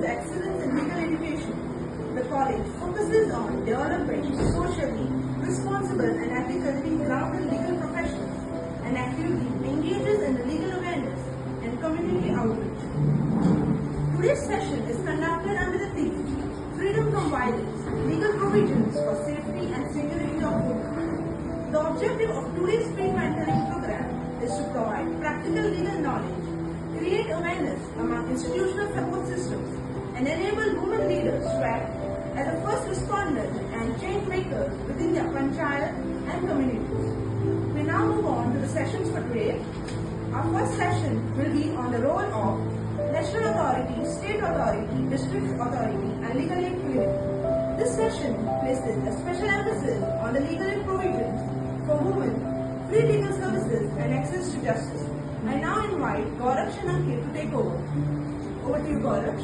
excellence in legal education. The college focuses on developing socially responsible and ethically grounded legal professionals and actively engages in the legal awareness and community outreach. Today's session is conducted under the theme Freedom from Violence, Legal Provisions for Safety and Security of Women. The objective of today's free mentoring program is to provide practical legal knowledge, create awareness among institutional support systems, and enable women leaders to act as a first responders and change makers within their panchayat and communities. We now move on to the sessions for today. Our first session will be on the role of national authority, state authority, district authority, and legal aid clinic. This session places a special emphasis on the legal aid provisions for women, free legal services, and access to justice. I now invite Gaurav Shanakir to take over. Over to you, Gaurav.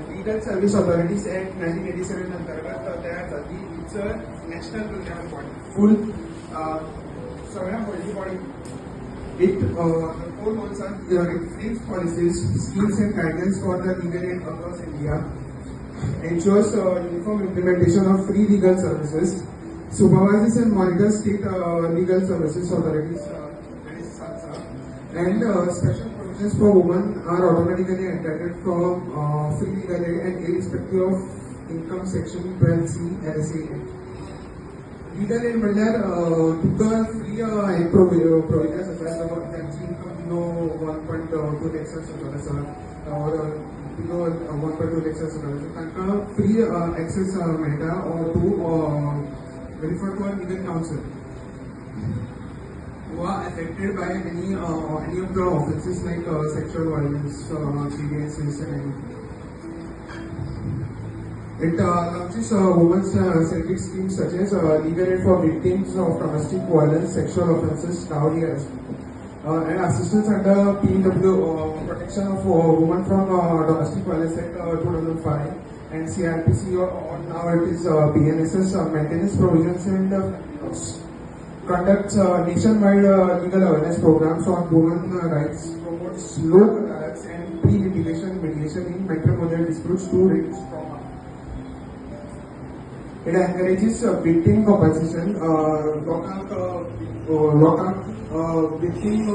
Legal Service Authorities Act 1987 अंतर्गत तयार झाली. It's a national program body, full सगळ्या policy body. It the core goals are it frames policies, schemes and guidelines for the legal aid across India, ensures uniform implementation of free legal services, supervises and monitors state legal services authorities and special provisions for women are automatically entitled from free legal aid and irrespective of income section 12C LSA. Legal aid म्हणल्यार तुका free एक provisions आसा त्यांची income below 1.2 lakhs आसा or below 1.2 lakhs आसा तांकां free access मेळटा to refer to a legal counsel who are affected by any of the offences like sexual violence, serious and it launches women's centric schemes such as legal aid for victims of domestic violence, sexual offences, dowry arrest, and assistance under PW Protection of Women from Domestic Violence Act 2005 and CRPC or now it is BNSS maintenance provisions and conducts nationwide legal awareness programs on women rights, promotes local rights and pre-litigation mediation in matrimonial disputes to reduce trauma. It encourages victim compensation. Victim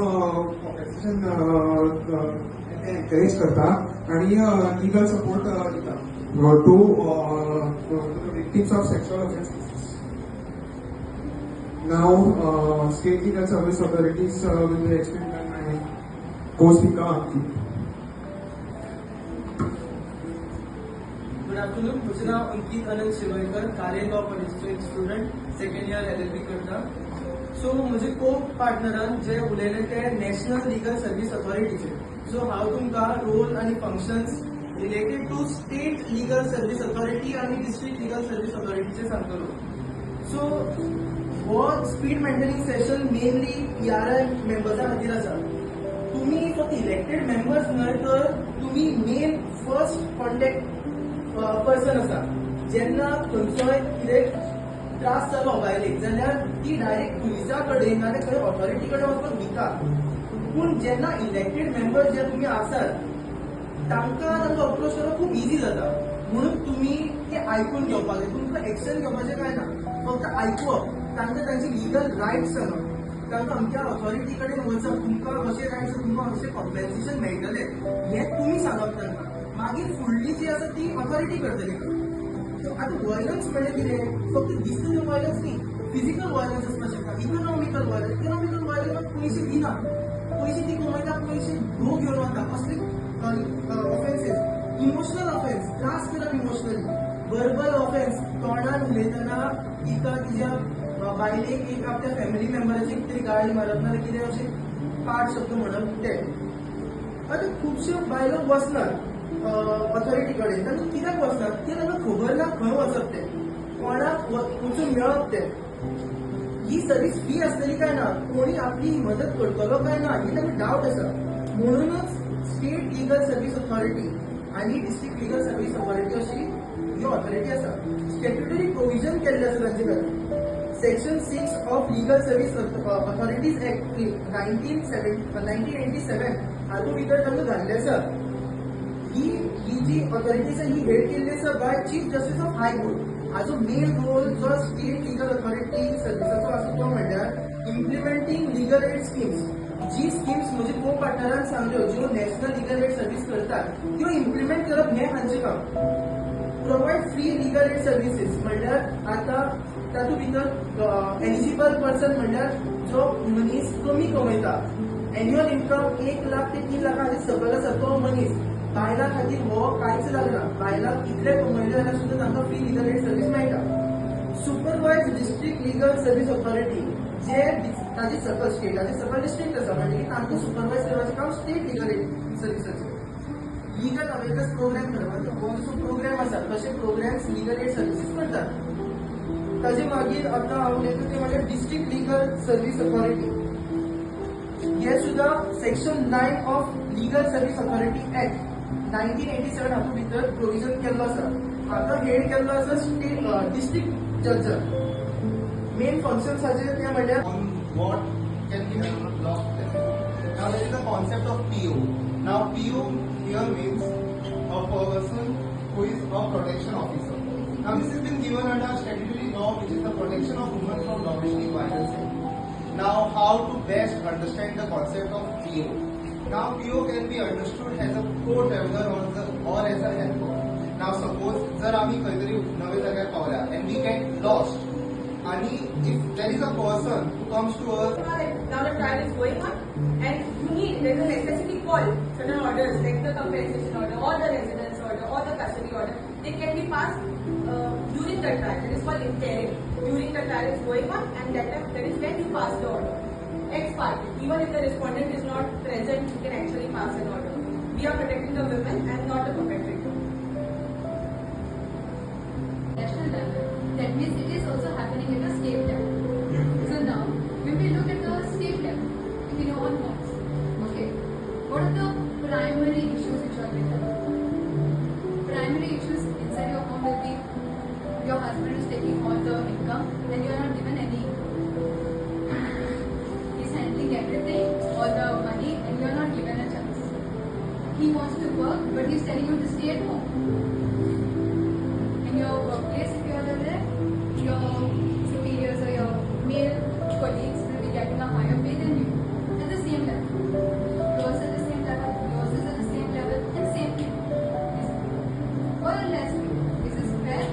compensation encourage करता आणि legal support दिता to the victims of sexual offences. Now, state legal service authorities will be explained by my co-speaker Ankit. Good afternoon. मुझे नाम अंकित अनंत शिवकर, कार्य law कॉलेजचो एक student, second year LLB करता. सो म्हजे को पार्टनरान जे उलयले ते नॅशनल लिगल सर्व्हिस ऑथॉरिटीचे. सो हांव तुमकां रोल आनी functions related to state legal service authority आनी डिस्ट्रिक्ट लिगल सर्व्हिस ऑथॉरिटीचे सांगतलो. सो हो speed mentoring session mainly PRI मेंबर्सां खातीर आसा. तुम्ही फक्त इलेक्टेड मेंबर्स न्हय तर तुम्ही मेन फर्स्ट कॉन्टॅक्ट पर्सन आसा. जेन्ना खंयचोय कितें त्रास जालो बायलेक जाल्यार ती डायरेक्ट पुलिसा कडेन ना खंय ऑथॉरिटी कडेन वचपाक भिता. पूण जेन्ना इलेक्टेड मेंबर जे तुमी आसात तांकां अप्रोच करप खूब इजी जाता. म्हणून तुमी ते आयकून घेवपाक जाय. तुमकां एक्शन घेवपाचें काय ना, फक्त आयकुवप, तांकां तांचे लिगल रायट्स सांगप, तांकां अमक्या ऑथॉरिटी कडेन वचप, तुमकां अशें रायट्स तुमकां अशें कॉम्पेन्सेशन मेळटलें हें तुमी सांगप तांकां. मागीर फुडली जी आसा ती ऑथॉरिटी करतली. आता व्हायलन्स म्हणजे कितें, फक्त दिसतले व्हायलन्स न्ही, फिजिकल व्हायलन्स आसपाक शकता, इकॉनॉमिकल व्हायलन्स पयशे दिना, पयशे ती कमयता, पयशे घोव घेवन वता, असले ऑफेन्सेस. इमोशनल ऑफेन्स, त्रास केला इमोशनली. वर्बल ऑफेन्स, तोंडान उलयतना तिका तिच्या बायलेक एक आपल्या फॅमिली मेंबराची कितें गाळी मारप ना कितें अशें पाड शब्द म्हणप ते. आता खुबश्यो बायलो वचनात ऑथॉरिटी कडेन, तांकां कित्याक वचनात ते तांकां खबर ना खंय वचप ते, कोणाक वचून मेळप ते. ही सर्वीस फ्री आसतली काय ना, कोणी आपली मदत करतलो काय ना ही तांकां डावट आसा. म्हणूनच स्टेट लिगल सर्व्हिस ऑथॉरिटी आणि डिस्ट्रिक्ट लिगल सर्व्हिस ऑथॉरिटी अशी ही ऑथॉरिटी आसा. स्टॅट्युटरी प्रोविजन केल्ले आसा तांचे खातीर. Section 6 of legal service authorities act 1987 हातूंत भितर तांकां घाल्ले आसा. ही जी ऑथॉरिटी आसा ही हेड केल्ली आसा by chief justice of high court. हाजो मेन रोल जो स्टेट लीगल अथॉरिटी सर्विसाचो आसा तो म्हणल्यार इम्प्लिमेंटिंग लीगल एड स्कीम्स. जी स्कीम्स म्हणजे को पार्टनरान सांगल्यो ज्यो नॅशनल लीगल एड सर्व्हिस करतात त्यो इम्प्लिमेंट करप हें हांचें काम. Provide free legal aid services म्हणल्यार आता तातूंत भितर एलिजिबल पर्सन म्हणल्यार जो मनीस कमी कमयता, एन्युअल इन्कम 1 लाख ते 3 लाखा खातीर सकयल आसा तो मनीस, बायलां खातीर हो कांयच लागना. बायलांक इतले कमयले जाल्यार सुद्दां तांकां फ्री लीगल एड सर्व्हिस मेळटा. सुपरवायज डिस्ट्रिक्ट लीगल सर्व्हिस ऑथॉरिटी जे ताजी सकल स्टेटाचे सकल डिस्ट्रिक्ट आसा म्हणजे तांकां सुपरवायज करपाचें काम स्टेट लीगल एड सर्व्हिसाचें. लीगल अवेरनेस प्रोग्राम करपाचो हो जो प्रोग्राम आसा तसे प्रोग्राम्स लीगल एड सर्व्हिसीस करतात. ताजे मागीर आतां हांव उलयता ते म्हणजे डिस्ट्रिक्ट लीगल सर्व्हिस ऑथॉरिटी. हे सुद्धा section 9 of legal service authority act 1987 हातूंत भितर प्रोविजन केल्लो आसा. हाका हेड केल्लो आसा स्टेट डिस्ट्रिक्ट जज. मेन फंक्शन्स हाचे ते म्हणल्यार on what can be done on law. Now there is the concept of PO. Now PO here means a person who is a protection officer. Now this has been given under statutory law which is the protection of women from domestic violence. Now how to best understand the concept of PO. Now PO can be understood as a co-traveler or as a helper. Now suppose जर आम्ही खंयतरी नवे जाग्यार पावल्या and we get lost. And if there is a person who comes to us. Now the trial is going on, and there's a necessity call certain orders like the compensation order or the residence order or the custody order. They can be passed during the trial. That is called interim. During the trial is going on, and that is when you pass the order. Ex parte, even if the respondent is not present, you can actually pass an order. We are protecting the women and not the perpetrator. National level. That means it is also happening at the state level. So now, when we look at the state level, if you know on norms, okay, what are the primary issues which are there? Primary issues inside your home will be your husband is taking all the income and you are not given any income. He's handling everything, all the money, and you are not given a chance. He wants to work, but he's telling you to stay at home. In your workplace, if you are there, your superiors or your male colleagues will be getting a higher pay than you at the same level. Yours at the same level, yours is at the same level, and same thing. Or less pay. Is this fair?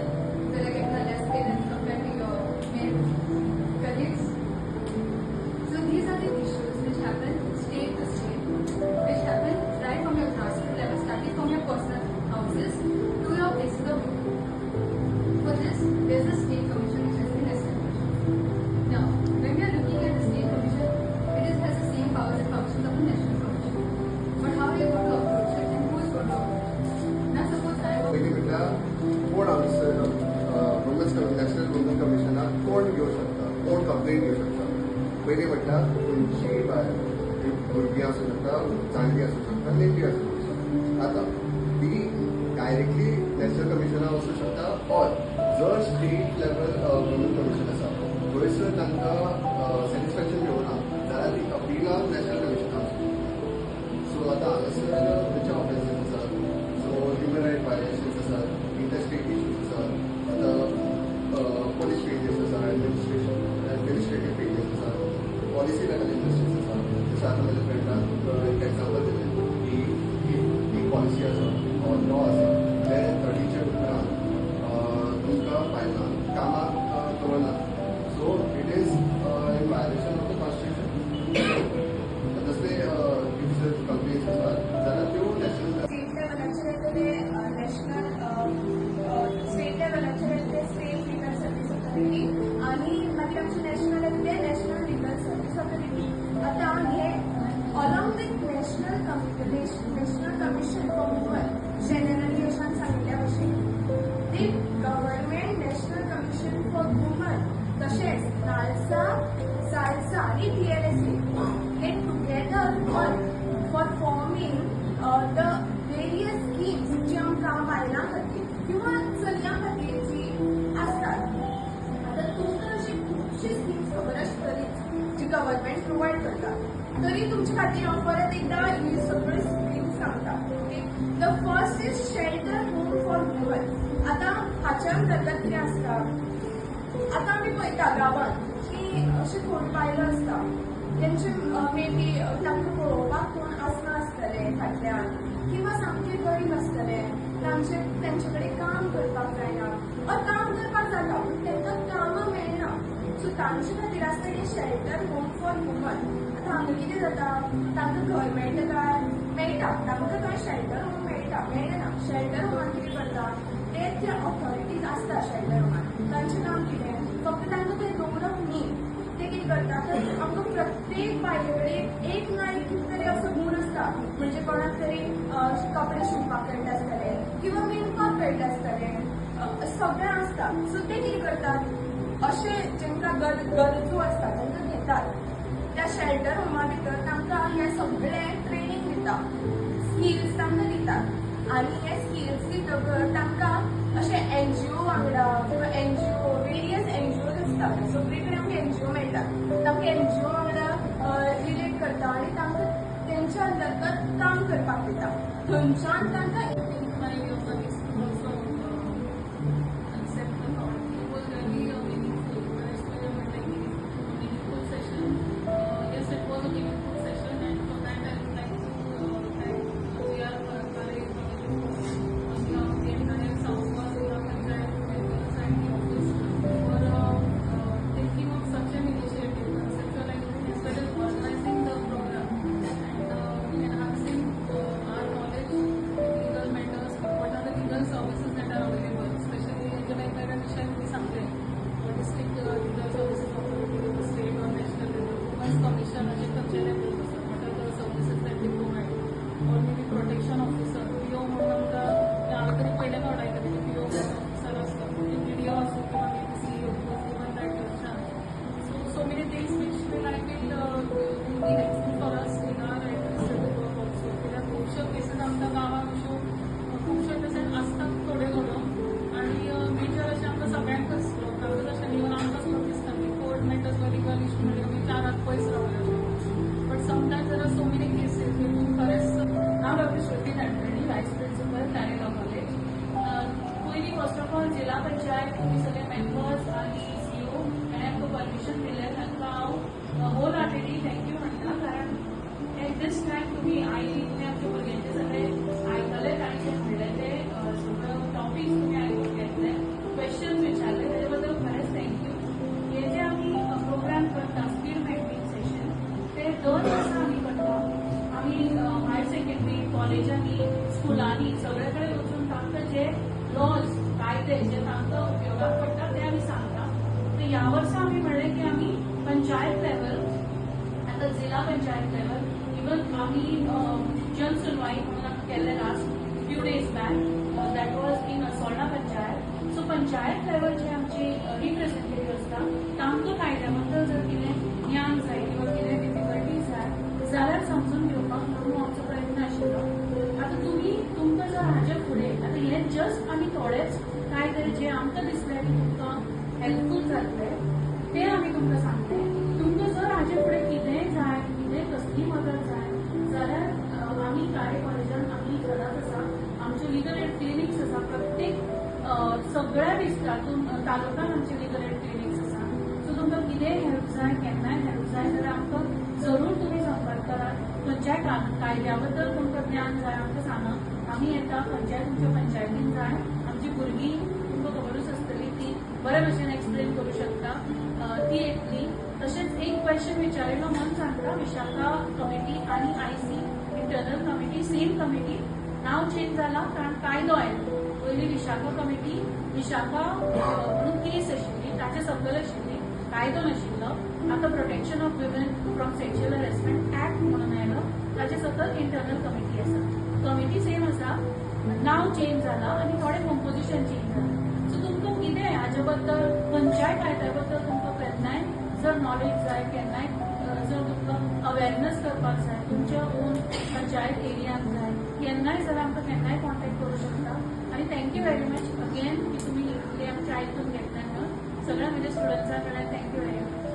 They are getting a less pay than compared to your male colleagues. So these are the issues which happen state to state, which happen right from your grassroots level, starting from your personal houses to your places of work. For this, there is a state commission which has been established. Now, when we are looking at the state commission, it has the same powers and functions of the national commission. But how are you going to approach it and who is going to approach it? Now, suppose I was बेगिनला कोण आमचं national woman कमिशनाक कोण घेवं शकता, कोण complaint घेवं शकता. पयलीं म्हटल्यार खंयचीय बायल, भुरगीं आसूं शकता, जाणटी आसूं शकता, नेटी आसूं शकता. आतां ती डायरेक्टली नॅशनल कमिशनाक वचूं शकता ऑर जर स्टेट लेवल वुमन कमिशन आसा थंयसर तांकां सॅटिस्फॅक्शन मेळना जाल्यार ती अपिलाक नॅशनल कमिशनाक वचूं. सो आतां हांगासर खंयचे ऑफेन्सीस आसात, सो ह्युमन रायट वायलेशन्स आसात, इंटरस्टेट इश्यूज आसात, आतां पोलीस फेलियर्स आसा, एडमिनिस्ट्रेटीव फेलियर्स आसात, पॉलिसी लेवल इंडस्ट्रीज आसा. जशें आतां म्हज्या फ्रेंडान एग्जाम्पल दिलें की एक पॉलिसी आसा ऑर लॉ आसा जे 30च्या उपरांत तुमकां बायलांक कामाक दवरना. So it is in violation of the constitution. तसले इफ जर कंप्लेन्स आसात जाल्यार त्यो national State level state level state legal service authority आणि मागीर आमचे नॅशनल येतले नॅशनल लीगल सर्व्हिस ऑथॉरिटी. आता हे along with national commission for women generally अशान सांगिल्ल्या भशेन the government national commission for women तशेंच साल्सा आणि TLSA हे together work for forming the various schemes जी आमकां बायलां खातीर किंवा चलयां खातीर जी आसतात. आतां तुमकां अशी खुबशी स्कीम्स खबर आसतलीच जी गव्हर्नमेंट प्रोवायड करता. तरी तुमचे खातीर हांव परत एकदां ही सगळ्यो स्कीम्स सांगता. The first is shelter home for woman. आता हाच्या अंतर्गत कितें आसता, आतां आमी पळयता गांवांत की अशें थोडी बायलो आसता तेंचे मे बी तांकां पळोवपाक कोण आसतले फाटल्यान, किंवा सामके गरीब आसतले, तेंचे कडेन काम करपाक जायना, वा काम करपाक जाता पूण तांकां कामां मेळना. सो तांचे खातीर आसता की शेल्टर होम फॉर वुमन. आतां हांगा कितें जाता, तांकां घर मेळटा काय, मेळटा, तांकां काय शेल्टर होम मेळना. शेल्टर होमान कितें करता, ते जे ऑथॉरिटीज आसता शेल्टर होमान तांचें काम कितें, फक्त तांकां तें दवरप न्ही, ते कितें करता तर आमकां प्रत्येक बायले कडेन एक ना एक तरी असो गूण आसता, म्हणजे कोणाक तरी कपडे शिवपाक कळटा आसतले, किंवा विणपाक कळटा आसतले, सगळें आसता. सो ते कितें करतात, अशे जेंकां गरजू आसता तांकां घेतात. त्या शेल्टर होमा भितर तांकां हें सगळें ट्रेनींग दिता, स्किल्स तांकां दितात, आनी हे स्किल्स दितकर तांकां अशे एनजीओ वांगडा किंवा एनजीओ वेरियस एनजीओ आसतात, सगळे कडेन आमकां एनजीओ मेळटात, तांकां एनजीओ वांगडा रिलेट करता आनी तांकां तेंच्या अंतर्गत काम करपाक दिता. थंयच्यान तांकां जिल्हा पंचायत तुम्ही सगळे मेंबर्स आणि सीओ यांना परमिशन दिले तांकां हांव होल हार्टेडली थँक्यू म्हणटा, कारण एट दीस टायम तुम्ही आयिल्ले आमच्या भुरग्यांचे सगळे आयकले तांणी जे म्हणले ते सगळं टॉपिक्स तुम्ही आयकून घेतले, क्वेश्चन्स विचारले, त्याच्या बद्दल खरेंच थँक्यू. हे जे आम्ही प्रोग्राम करता स्किल मेंटरिंग सेशन ते 2 वर्सां आम्ही करता. आम्ही हायर सेकंडरी कॉलेजांनी स्कुलांनी सगळे कडेन वचून तांकां जे लॉज कायदे जे तांकां उपयोगाक पडटा ते आमी सांगता. तर ह्या वर्सा आमी म्हणलें की आमी पंचायत लेवल, आतां जिल्हा पंचायत लेवल, इवन आमी जनसुनवाई म्हणून केल्ले last few days back, that was in सोळा पंचायत. सो पंचायत लेवल जे आमची रिप्रेझेंटेटिव्ह आसता तांकां कायद्या बद्दल जर कितें ज्ञान जाय किंवा कितें डिफिकल्टीज जाय जाल्यार समजून घेवपाक म्हणून आमचो प्रयत्न आशिल्लो. आतां तुमकां जर हाजे फुडें आतां हे जस्ट आमी थोडेच काय तरी जे आमकां दिसलें की तुमकां हेल्पफूल जातले ते आमी तुमकां सांगले. तुमकां जर हाजे फुडें कितेंय जाय, कितें कसली मदत जाय जाल्यार आमी कार्य कॉलेजान आमी सदांच आसा, आमचे लिगल एड क्लिनिक्स आसा, प्रत्येक सगळ्या डिस्ट्रिक्टातून तालुक्यान आमचे लिगल एड क्लिनिक्स आसा. सो तुमकां कितेंय हेल्प जाय, केन्नाय हेल्प जाय जाल्यार आमकां जरूर तुमी संपर्क करात. खंयच्याय कायद्या बद्दल तुमकां ज्ञान जाय आमकां सांगा, आमी येता. खंयच्याय तुमच्या पंचायतीन जाय, आमची भुरगीं तुमकां खबरूच आसतली ती बरे भशेन एक्सप्लेन करूं शकता, ती येतली. तशेंच एक क्वेश्चन विचारिल्लो मन सांगता, विशाखा कमिटी आणि आयसी इंटरनल कमिटी सेम कमिटी, नाव चेंज जाला कारण कायदो आयलो. पयलीं विशाखा कमिटी, विशाखा म्हणून केस आशिल्ली, ताचे सकयल आशिल्ली, कायदो नाशिल्लो. आतां protection of women from sexual harassment act म्हणून आयलो, ताचे सकयल इंटरनल कमिटी आसा. कमिटी सेम आसा, नाव चेंज जाला आनी थोडे कंपोजिशन चेंज जाला. सो तुमकां कितें हाजे बद्दल खंयच्याय कायद्या बद्दल तुमकां केन्नाय जर नॉलेज जाय, केन्नाय जर तुमकां अवेरनेस करपाक जाय, तुमच्या ओन पंचायत एरियान जाय, केन्नाय जाल्यार आमकां केन्नाय कॉन्टेक्ट करूं शकता. आनी थँक्यू व्हेरी मच अगेन की तुमी इतले आमचे आयकून घेतले म्हणून. सगळ्या म्हज्या स्टुडंट्सां कडल्यान थँक्यू व्हेरी मच.